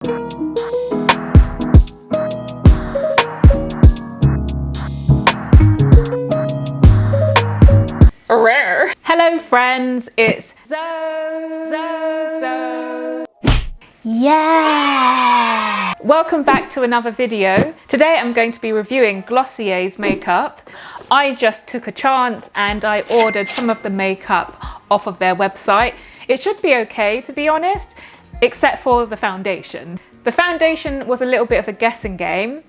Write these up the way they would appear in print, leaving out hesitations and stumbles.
Rare. Hello friends, it's Zoe. Yeah! Welcome back to another video. Today I'm going to be reviewing Glossier's makeup. I just took a chance and I ordered some of the makeup off of their website. It should be okay, to be honest, except for the foundation. The foundation was a little bit of a guessing game,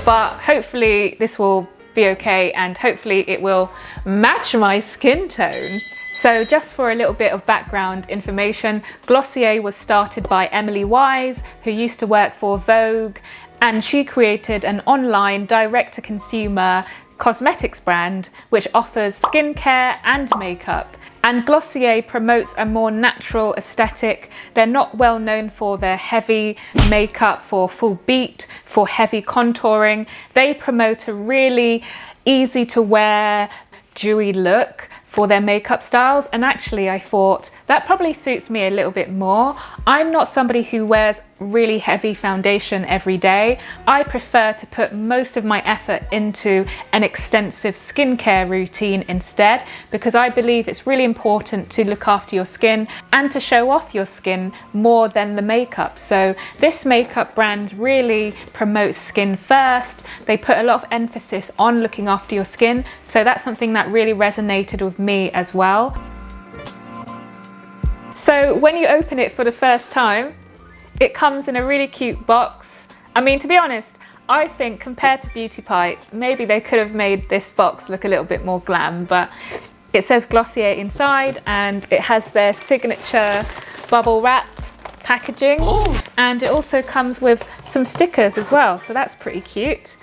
but hopefully this will be okay and hopefully it will match my skin tone. So just for a little bit of background information, Glossier was started by Emily Wise, who used to work for Vogue, and she created an online direct-to-consumer cosmetics brand which offers skincare and makeup. And Glossier promotes a more natural aesthetic. They're not well known for their heavy makeup, for full beat, for heavy contouring. They promote a really easy to wear, dewy look for their makeup styles, and actually I thought that probably suits me a little bit more. I'm not somebody who wears really heavy foundation every day. I prefer to put most of my effort into an extensive skincare routine instead, because I believe it's really important to look after your skin and to show off your skin more than the makeup. So this makeup brand really promotes skin first. They put a lot of emphasis on looking after your skin, so that's something that really resonated with me as well. So when you open it for the first time, it comes in a really cute box. I mean, to be honest, I think compared to Beauty Pie, maybe they could have made this box look a little bit more glam, but it says Glossier inside and it has their signature bubble wrap packaging. Ooh. And it also comes with some stickers as well, so that's pretty cute.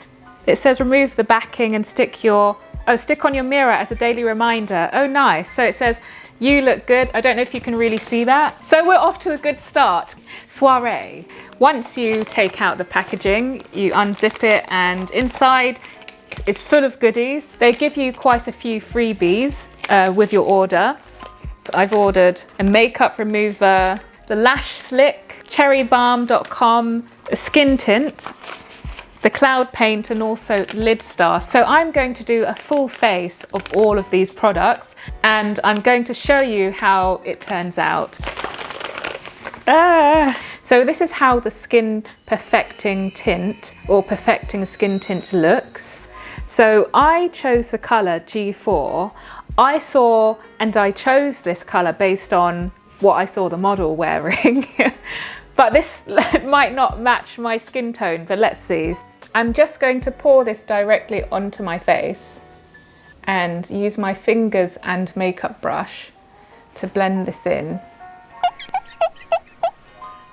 It says remove the backing and stick on your mirror as a daily reminder. Oh nice. So it says you look good. I don't know if you can really see that. So we're off to a good start. Soiree. Once you take out the packaging, you unzip it and inside is full of goodies. They give you quite a few freebies with your order. I've ordered a makeup remover, the Lash Slick, cherrybalm.com, a skin tint, the cloud paint, and also Lidstar. So I'm going to do a full face of all of these products and I'm going to show you how it turns out. So this is how the skin perfecting tint or perfecting skin tint looks. So I chose the color G4. I chose this color based on what I saw the model wearing. But this might not match my skin tone, but let's see. I'm just going to pour this directly onto my face and use my fingers and makeup brush to blend this in.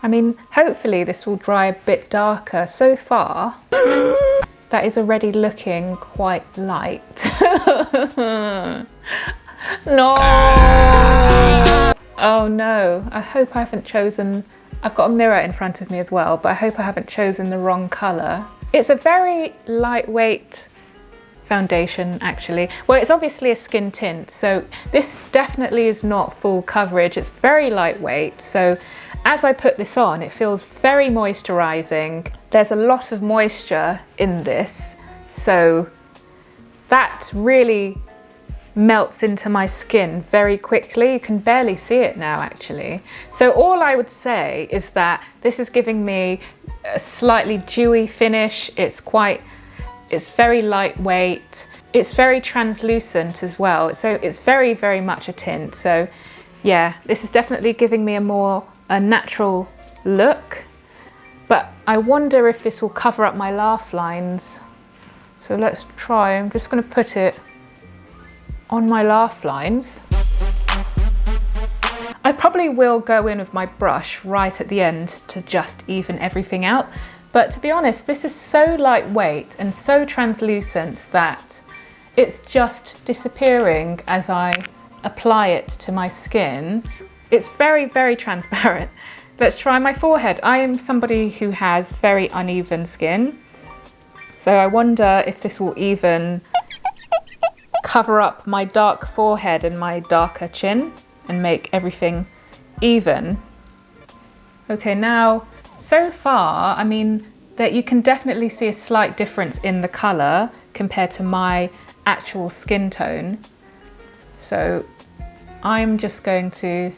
I mean, hopefully this will dry a bit darker. So far, that is already looking quite light. No! Oh no, I hope I haven't chosen... I've got a mirror in front of me as well, but I hope I haven't chosen the wrong colour. It's a very lightweight foundation, actually. Well, it's obviously a skin tint, so this definitely is not full coverage. It's very lightweight, so as I put this on, it feels very moisturising. There's a lot of moisture in this, so that really melts into my skin very quickly. You can barely see it now, actually. So all I would say is that this is giving me a slightly dewy finish. It's very lightweight. It's very translucent as well. So it's very, very much a tint. So yeah, this is definitely giving me a natural look. But I wonder if this will cover up my laugh lines. So let's try. I'm just going to put it on my laugh lines. I probably will go in with my brush right at the end to just even everything out, but to be honest, this is so lightweight and so translucent that it's just disappearing as I apply it to my skin. It's very, very transparent. Let's try my forehead. I am somebody who has very uneven skin, so I wonder if this will even cover up my dark forehead and my darker chin and make everything even. Okay, now So far, I mean, that you can definitely see a slight difference in the colour compared to my actual skin tone. So I'm just going to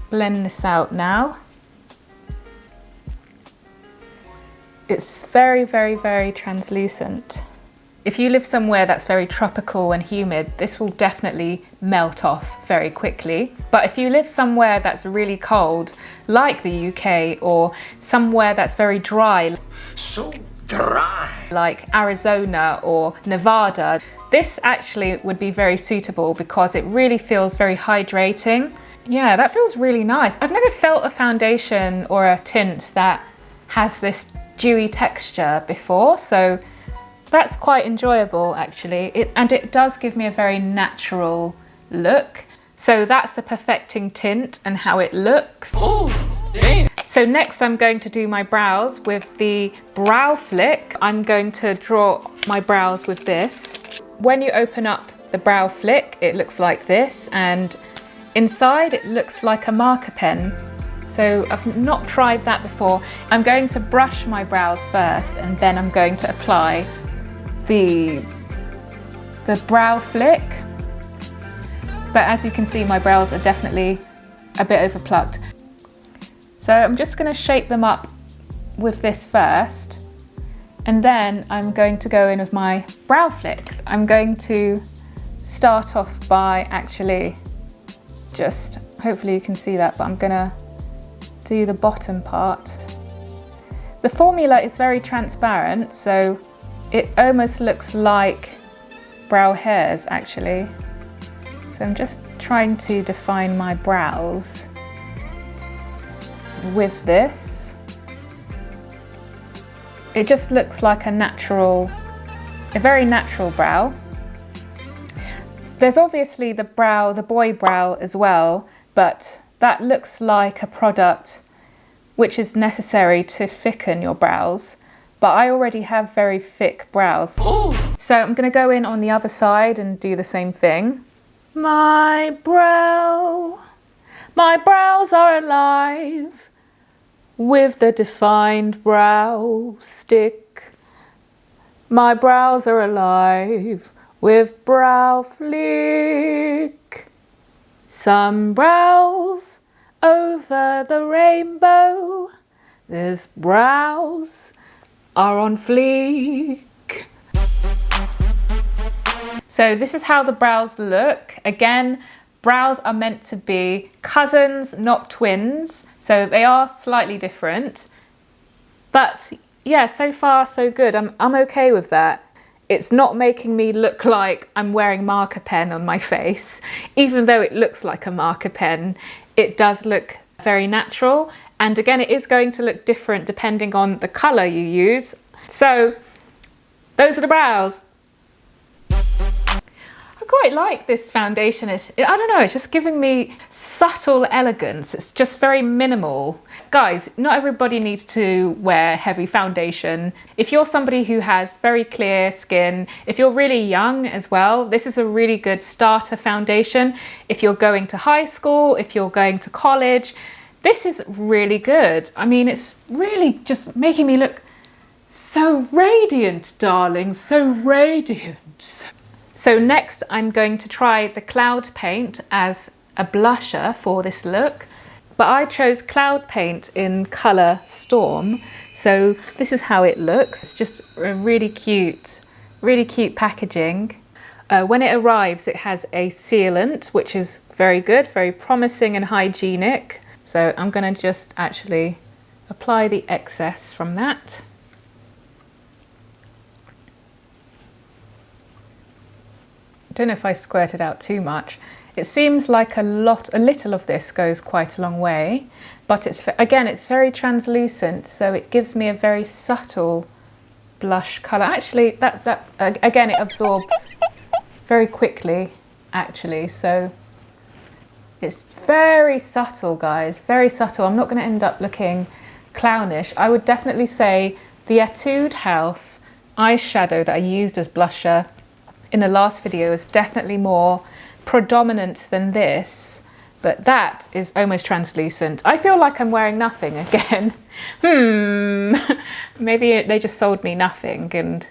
blend this out now. It's very, very, very translucent. If you live somewhere that's very tropical and humid, this will definitely melt off very quickly. But if you live somewhere that's really cold, like the UK, or somewhere that's very dry, so dry, like Arizona or Nevada, this actually would be very suitable because it really feels very hydrating. Yeah, that feels really nice. I've never felt a foundation or a tint that has this dewy texture before, so that's quite enjoyable actually. And it does give me a very natural look. So that's the perfecting tint and how it looks. oh, damn. So next I'm going to do my brows with the brow flick. I'm going to draw my brows with this. When you open up the brow flick, it looks like this, and inside it looks like a marker pen. So I've not tried that before. I'm going to brush my brows first, and then I'm going to apply the brow flick. But as you can see, my brows are definitely a bit overplucked. So I'm just going to shape them up with this first, and then I'm going to go in with my brow flicks. I'm going to start off by actually just, hopefully you can see that, but I'm gonna do the bottom part. The formula is very transparent, so it almost looks like brow hairs actually. So I'm just trying to define my brows with this. It just looks like a very natural brow. There's obviously the boy brow as well, but that looks like a product which is necessary to thicken your brows. But I already have very thick brows. Oh. So I'm going to go in on the other side and do the same thing. My brows are alive with the defined brow stick. My brows are alive with brow flick. Some brows over the rainbow. There's brows are on fleek. So this is how the brows look. Again, brows are meant to be cousins, not twins. So they are slightly different. But yeah, so far so good. I'm okay with that. It's not making me look like I'm wearing marker pen on my face. Even though it looks like a marker pen, it does look very natural. And again, it is going to look different depending on the colour you use. So those are the brows. I quite like this foundation. I don't know, it's just giving me subtle elegance. It's just very minimal. Guys, not everybody needs to wear heavy foundation. If you're somebody who has very clear skin, if you're really young as well, this is a really good starter foundation. If you're going to high school, if you're going to college, this is really good. I mean, it's really just making me look so radiant, darling, so radiant. So next I'm going to try the Cloud Paint as a blusher for this look, but I chose Cloud Paint in colour Storm. So this is how it looks. It's just a really cute packaging. When it arrives, it has a sealant, which is very good, very promising and hygienic. So I'm going to just actually apply the excess from that. I don't know if I squirted out too much. It seems like a little of this goes quite a long way, but it's very translucent, so it gives me a very subtle blush colour. Actually, again, it absorbs very quickly, actually, so it's very subtle, guys, very subtle. I'm not going to end up looking clownish. I would definitely say the Etude House eyeshadow that I used as blusher in the last video is definitely more predominant than this, but that is almost translucent. I feel like I'm wearing nothing again. Maybe they just sold me nothing and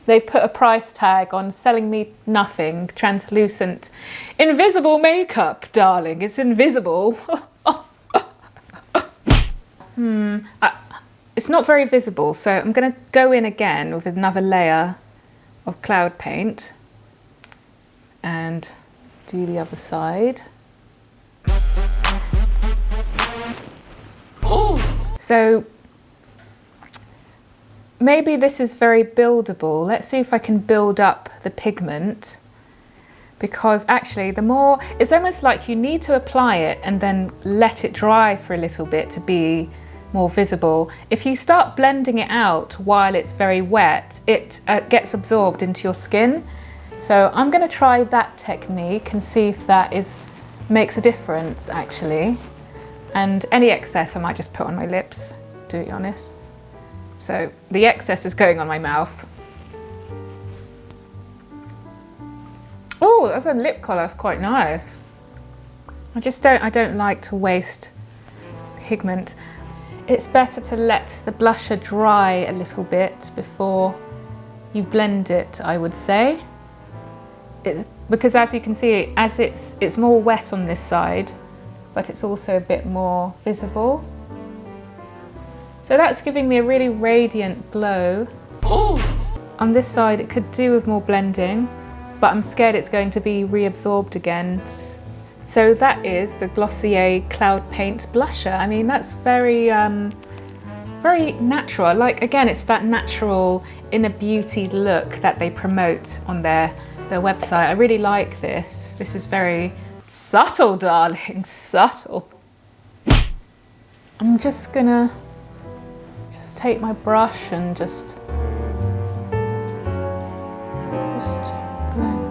they've put a price tag on selling me nothing, translucent, invisible makeup, darling, it's invisible. It's not very visible, so I'm gonna go in again with another layer of cloud paint and do the other side. So maybe this is very buildable. Let's see if I can build up the pigment, because actually the more, it's almost like you need to apply it and then let it dry for a little bit to be more visible. If you start blending it out while it's very wet, it gets absorbed into your skin. So I'm going to try that technique and see if that makes a difference actually. And any excess I might just put on my lips, to be honest. So the excess is going on my mouth. Oh, that's a lip colour, that's quite nice. I don't like to waste pigment. It's better to let the blusher dry a little bit before you blend it, I would say. Because as you can see, it's more wet on this side, but it's also a bit more visible. So that's giving me a really radiant glow. On this side it could do with more blending, but I'm scared it's going to be reabsorbed again. So that is the Glossier Cloud Paint Blusher. I mean, that's very, very natural. Like, again, it's that natural inner beauty look that they promote on their website. I really like this. This is very subtle, darling, subtle. I'm just gonna take my brush and just blend.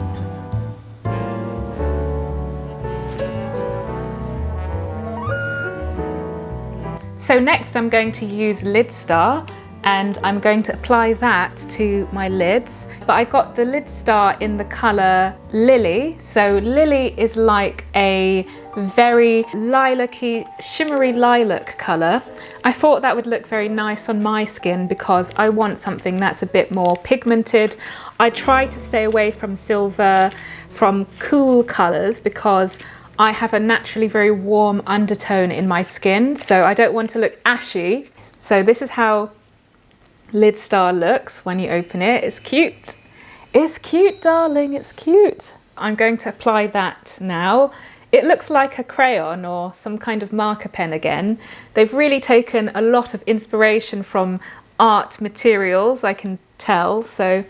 So next I'm going to use Lidstar and I'm going to apply that to my lids. But I got the Lidstar in the colour Lily. So Lily is like a very lilac-y, shimmery lilac colour. I thought that would look very nice on my skin because I want something that's a bit more pigmented. I try to stay away from silver, from cool colours, because I have a naturally very warm undertone in my skin, so I don't want to look ashy. So this is how Lidstar looks when you open it. It's cute. It's cute, darling, it's cute. I'm going to apply that now. It looks like a crayon or some kind of marker pen again. They've really taken a lot of inspiration from art materials, I can tell. So,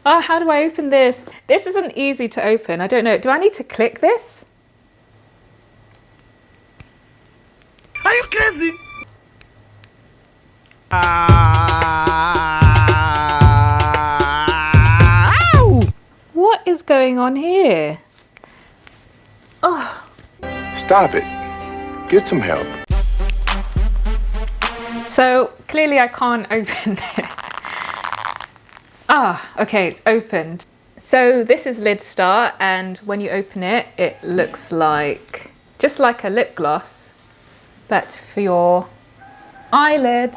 how do I open this? This isn't easy to open. I don't know. Do I need to click this? Are you crazy? What is going on here? Oh. Stop it. Get some help. So clearly I can't open it. Okay, it's opened. So this is Lidstar, and when you open it, it looks like just like a lip gloss, but for your eyelid.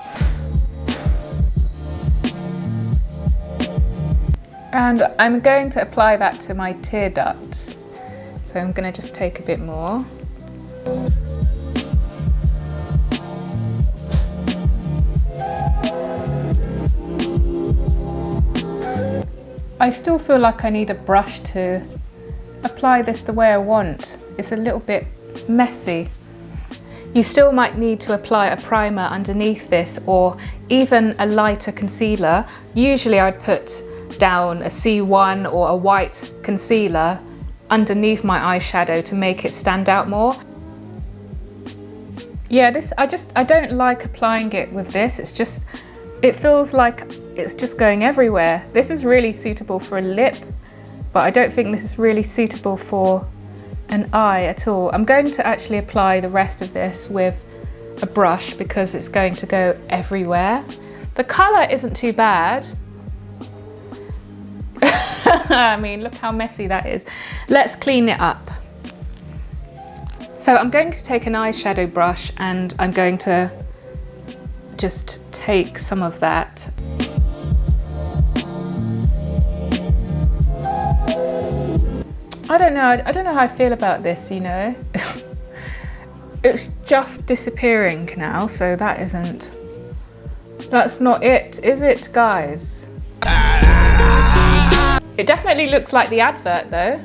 And I'm going to apply that to my tear ducts. So I'm going to just take a bit more. I still feel like I need a brush to apply this the way I want. It's a little bit messy. You still might need to apply a primer underneath this, or even a lighter concealer. Usually I'd put down a C1 or a white concealer underneath my eyeshadow to make it stand out more. Yeah, I don't like applying it with this. It feels like it's just going everywhere. This is really suitable for a lip, but I don't think this is really suitable for an eye at all. I'm going to actually apply the rest of this with a brush because it's going to go everywhere. The colour isn't too bad. I mean, look how messy that is. Let's clean it up. So I'm going to take an eyeshadow brush and I'm going to just take some of that. I don't know how I feel about this, you know. It's just disappearing now, so that's not it, is it, guys? It definitely looks like the advert though.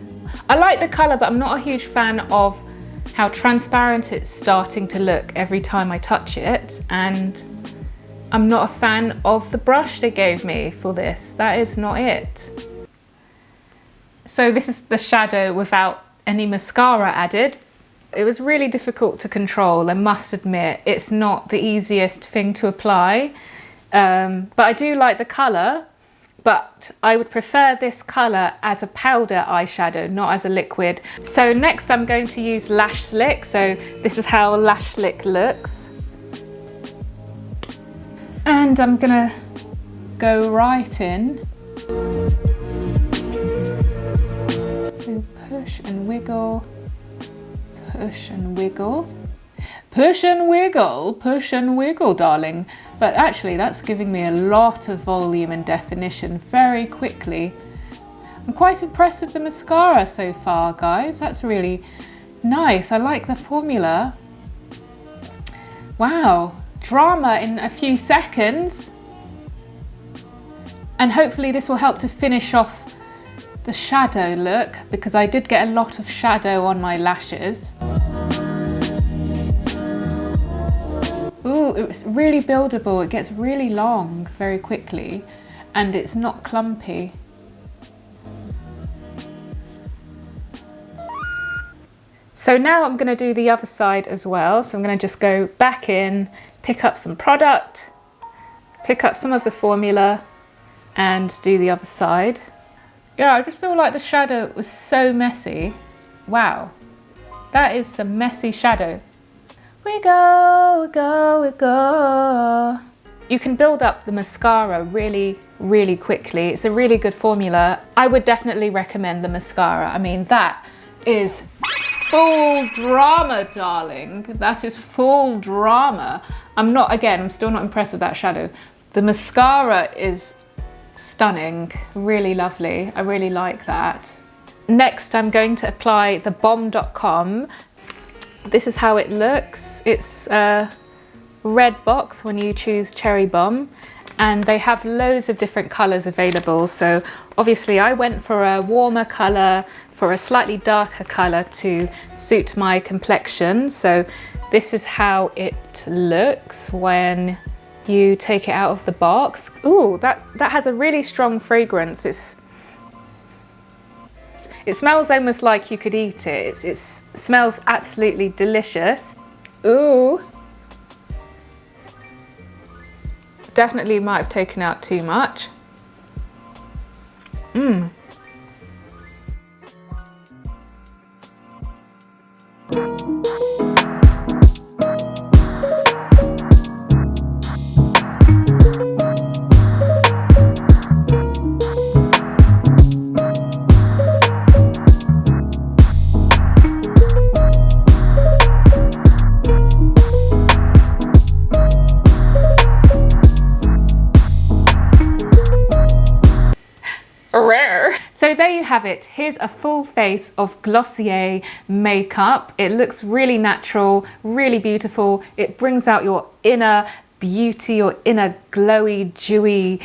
I like the colour, but I'm not a huge fan of how transparent it's starting to look every time I touch it, and I'm not a fan of the brush they gave me for this. That is not it. So this is the shadow without any mascara added. It was really difficult to control, I must admit. It's not the easiest thing to apply, but I do like the colour, but I would prefer this colour as a powder eyeshadow, not as a liquid. So next I'm going to use Lash Slick. So this is how Lash Slick looks. And I'm gonna go right in. So push and wiggle. Push and wiggle, push and wiggle, push and wiggle, darling. But actually that's giving me a lot of volume and definition very quickly. I'm quite impressed with the mascara so far, guys. That's really nice. I like the formula. Wow, drama in a few seconds. And hopefully this will help to finish off the shadow look, because I did get a lot of shadow on my lashes. Ooh, it's really buildable. It gets really long very quickly and it's not clumpy. So now I'm going to do the other side as well. So I'm going to just go back in, pick up some product, pick up some of the formula and do the other side. Yeah, I just feel like the shadow was so messy. Wow, that is some messy shadow. We go, we go, we go. You can build up the mascara really, really quickly. It's a really good formula. I would definitely recommend the mascara. I mean, that is full drama, darling. That is full drama. I'm still not impressed with that shadow. The mascara is stunning, really lovely. I really like that. Next, I'm going to apply the Balm.com. This is how it looks. It's a red box when you choose Cherry Bomb, and they have loads of different colours available. So obviously I went for a warmer colour, for a slightly darker colour to suit my complexion. So this is how it looks when you take it out of the box. Ooh, that has a really strong fragrance. It smells almost like you could eat it. It smells absolutely delicious. Ooh. Definitely might have taken out too much. Mmm. So there you have it. Here's a full face of Glossier makeup. It looks really natural, really beautiful. It brings out your inner beauty, your inner glowy, dewy,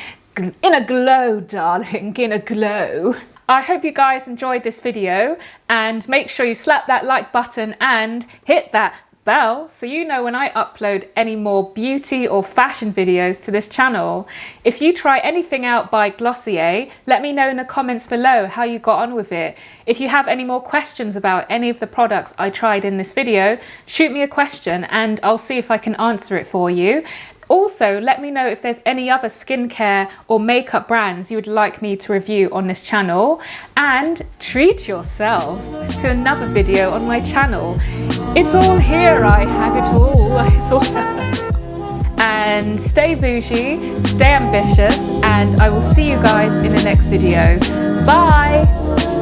inner glow, darling, inner glow. I hope you guys enjoyed this video, and make sure you slap that like button and hit that bell so you know when I upload any more beauty or fashion videos to this channel. If you try anything out by Glossier, let me know in the comments below how you got on with it. If you have any more questions about any of the products I tried in this video, shoot me a question and I'll see if I can answer it for you. Also, let me know if there's any other skincare or makeup brands you would like me to review on this channel, and treat yourself to another video on my channel. It's all here, I have it all. It's all and stay bougie, stay ambitious, and I will see you guys in the next video. Bye!